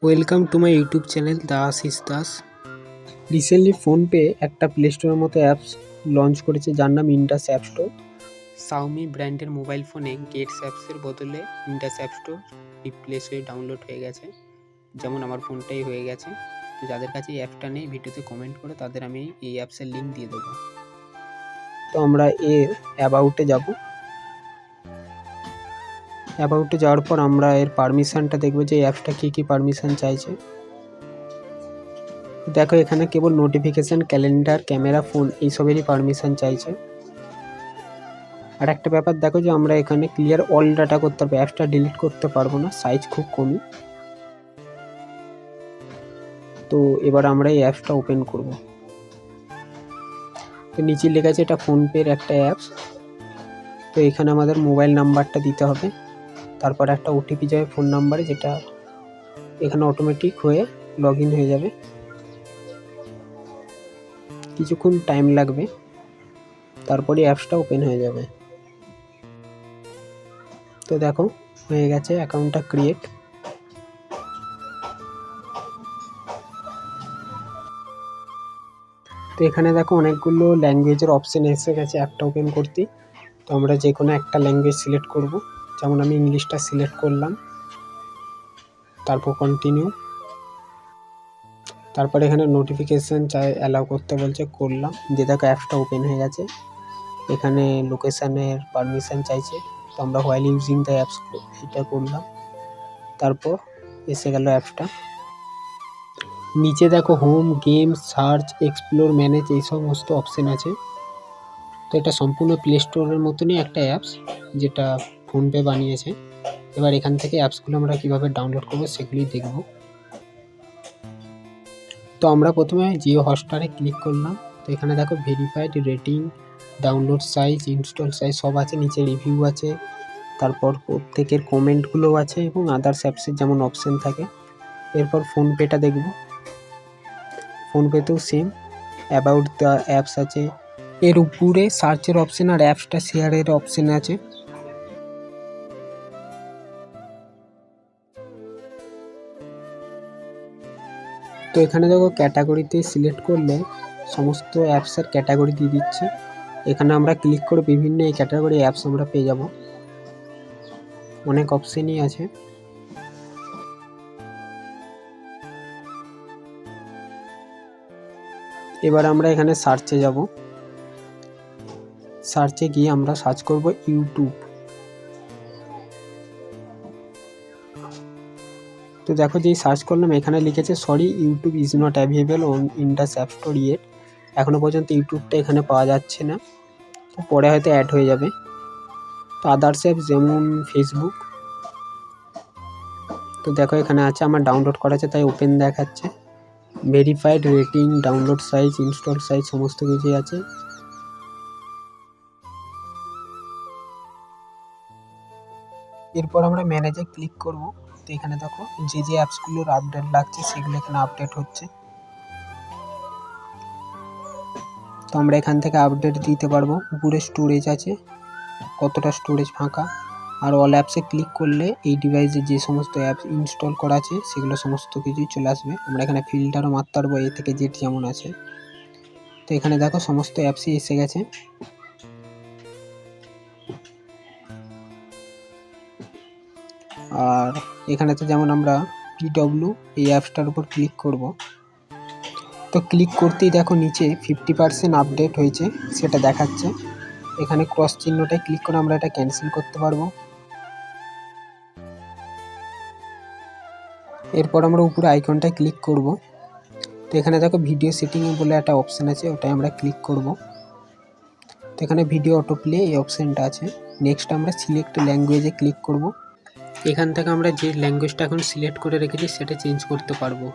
Welcome to my YouTube channel the Ashis Das. Recently PhonePe একটা play স্টোরের মতো অ্যাপস লঞ্চ করেছে যার নাম ইন্ডাস অ্যাপ স্টোর। শাওমি ব্র্যান্ডের মোবাইল ফোনে গেটস অ্যাপসের বদলে ইন্ডাস অ্যাপ স্টোর রিপ্লেস হয়ে ডাউনলোড হয়ে গেছে, যেমন আমার ফোনটাই হয়ে গেছে। তো যাদের কাছে এই অ্যাপটা নেই ভিডিওতে কমেন্ট করে তাদের আমি এই অ্যাপসের লিঙ্ক দিয়ে দেবো। তো আমরা এর অ্যাবাউটে যাব। অ্যাবাউটে যাওয়ার পর আমরা এর পারমিশনটা দেখব যে এই অ্যাপসটা কী পারমিশন চাইছে। দেখো এখানে কেবল নোটিফিকেশান, ক্যালেন্ডার, ক্যামেরা, ফোন এইসবেরই পারমিশন চাইছে। আর একটা ব্যাপার দেখো যে আমরা এখানে ক্লিয়ার অল ডাটা করতে পারবো, অ্যাপসটা ডিলিট করতে পারবো না, সাইজ খুব কমই। তো এবার আমরা এই অ্যাপসটা ওপেন করব। তো নিচে লেখা আছে এটা ফোনপের একটা অ্যাপস। তো এখানে আমাদের মোবাইল নাম্বারটা দিতে হবে, তারপর একটা ওটিপি যাবে ফোন নাম্বারে, যেটা এখানে অটোমেটিক হয়ে লগ ইন হয়ে যাবে। কিছুক্ষণ টাইম লাগবে, তারপরে অ্যাপসটা ওপেন হয়ে যাবে। তো দেখো হয়ে গেছে অ্যাকাউন্টটা ক্রিয়েট। তো এখানে দেখো অনেকগুলো ল্যাঙ্গুয়েজের অপশান এসে গেছে অ্যাপটা ওপেন করতে। তো আমরা যে কোনো একটা ল্যাঙ্গুয়েজ সিলেক্ট করব, যেমন আমি ইংলিশটা সিলেক্ট করলাম, তারপর কন্টিনিউ। তারপরে এখানে নোটিফিকেশান চাই অ্যালাউ করতে বলছে, করলাম। যে দেখো অ্যাপসটা ওপেন হয়ে গেছে। এখানে লোকেশানের পারমিশন চাইছে, তো আমরা হোয়াইল ইউজিং দ্য অ্যাপস এটা করলাম। তারপর এসে গেল অ্যাপসটা। নিচে দেখো home, game, search, explore, manage এই সমস্ত অপশান আছে। তো এটা সম্পূর্ণ প্লে স্টোরের মতনই একটা অ্যাপস যেটা ফোনপে বানিয়েছে। এবার এখান থেকে অ্যাপসগুলো আমরা কীভাবে ডাউনলোড করবো সেগুলি দেখব। তো আমরা প্রথমে জিও হটস্টারে ক্লিক করলাম। তো এখানে দেখো verified, rating, download size, install size সব আছে, নিচে রিভিউ আছে, তারপর প্রত্যেকের কমেন্টগুলোও আছে এবং আদার্স অ্যাপসের যেমন অপশান থাকে। এরপর ফোনপেটা দেখব। ফোনপেতেও সেম অ্যাবাউট দ্য অ্যাপস আছে, এর উপরে সার্চের অপশান আর অ্যাপসটা শেয়ারের অপশান আছে। তো এখানে দেখো ক্যাটাগরিতে সিলেক্ট করলে সমস্ত অ্যাপসের ক্যাটাগরি দিয়ে দিচ্ছে। এখানে আমরা ক্লিক করে বিভিন্ন এই ক্যাটাগরি অ্যাপস আমরা পেয়ে যাব। অনেক অপশানই আছে। এবার আমরা এখানে সার্চে যাব। সার্চে গিয়ে আমরা সার্চ করব ইউটিউব। তো দেখো যেই সার্চ করলাম এখানে লিখেছে sorry YouTube is not available on Indus app store yet. এখনও পর্যন্ত ইউটিউবটা এখানে পাওয়া যাচ্ছে না, তো পরে হয়তো অ্যাড হয়ে যাবে। তো আদার্স অ্যাপস যেমন ফেসবুক, তো দেখো এখানে আছে, আমার ডাউনলোড করা আছে তাই ওপেন দেখাচ্ছে। Verified, rating, download size, install size সমস্ত কিছুই আছে। এরপর আমরা ম্যানেজে ক্লিক করব। তো এখানে দেখো যে অ্যাপসগুলোর আপডেট লাগছে সেগুলো এখানে আপডেট হচ্ছে। তো আমরা এখান থেকে আপডেট দিতে পারবো। উপরে স্টোরেজ আছে, কতটা স্টোরেজ ফাঁকা। আর অল অ্যাপসে ক্লিক করলে এই ডিভাইসে যে সমস্ত অ্যাপস ইনস্টল করা আছে সেগুলো সমস্ত কিছুই চলে আসবে। আমরা এখানে ফিল্টারও মারতে পারবো, এ থেকে জেড যেমন আছে। তো এখানে দেখো সমস্ত অ্যাপসই এসে গেছে। আর এখানে তো যেমন আমরা পিডব্লিউ এই অ্যাপসটার উপর ক্লিক করব। তো ক্লিক করতেই দেখো নিচে 50% আপডেট হয়েছে সেটা দেখাচ্ছে। এখানে ক্রস চিহ্নটায় ক্লিক করে আমরা এটা ক্যান্সেল করতে পারবো। এরপর আমরা উপরে আইকনটায় ক্লিক করব। তো এখানে দেখো ভিডিও সেটিংয়ে বলে একটা অপশান আছে, ওটাই আমরা ক্লিক করব। তো এখানে ভিডিও অটোপ্লে এই অপশানটা আছে। নেক্সট আমরা সিলেক্ট ল্যাঙ্গুয়েজে ক্লিক করব। এখান থেকে আমরা যে ল্যাঙ্গুয়েজটা এখন সিলেক্ট করে রেখেছি সেটা চেঞ্জ করতে পারবো।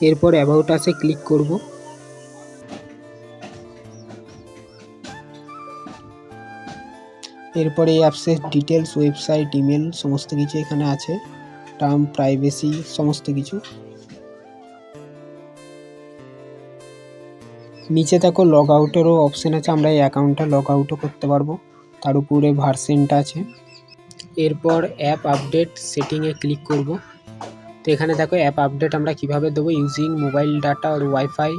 এরপর অ্যাবাউট আসে ক্লিক করব। এরপরে এই অ্যাপসের ডিটেলস, ওয়েবসাইট, ইমেল সমস্ত কিছু এখানে আছে, টার্ম, প্রাইভেসি সমস্ত কিছু। নিচে দেখো লগ আউটেরও অপশান আছে, আমরা এই অ্যাকাউন্টটা লগ আউটও করতে পারবো। তার উপরে ভার্সেনটা আছে। এরপর অ্যাপ আপডেট সেটিংয়ে ক্লিক করব। তো এখানে দেখো অ্যাপ আপডেট আমরা কিভাবে দেবো, ইউজিং মোবাইল ডাটা আর wifi,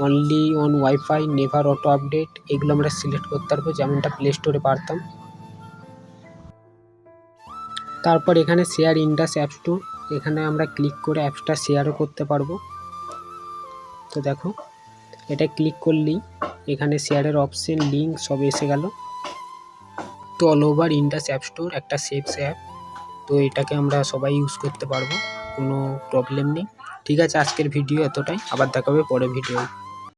only on wifi, never auto update, এগুলো আমরা সিলেক্ট করতে পারবো যেমনটা প্লে স্টোরে পারতাম। তারপর এখানে শেয়ার ইন্ডাস অ্যাপ স্টোর, এখানে আমরা ক্লিক করে অ্যাপসটা শেয়ারও করতে পারবো। তো দেখো এটা ক্লিক করলেই এখানে শেয়ারের অপশন, লিঙ্ক সব এসে গেল। তো all over Indus app store একটা সেফস অ্যাপ, তো এটাকে আমরা সবাই ইউজ করতে পারবো, কোনো প্রবলেম নেই। ঠিক আছে, আজকের ভিডিও এতটাই, আবার দেখা হবে পরের ভিডিও।